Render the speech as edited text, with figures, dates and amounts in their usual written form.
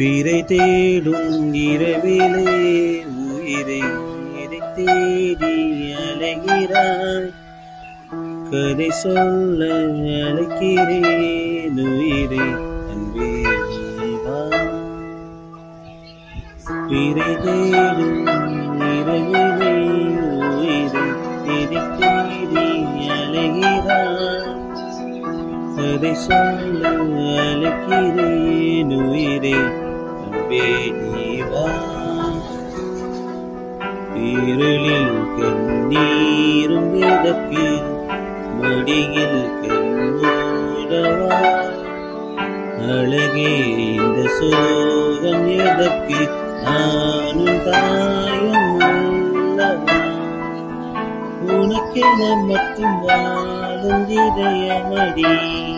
பிறை தேடும் இரவிலே உயிரை தேடி அலைகிறாய். கதை சொல்ல அழைக்கிறேன் உயிரை அன்பே வா. பிறை தேடும் இரவிலே உயிரை தேடி அலைகிறாய். கதை சொல்ல அழைக்கிறேன் உயிரே அன்பே வா. இருளில் கண்ணீரும் எதற்கு, மடியில் கண்ணூடவா. அழகே இந்த சோகம் எதற்கு, நானும் தாயும் அல்லவா. உனக்கென மட்டும் வாழும் இதயமடி.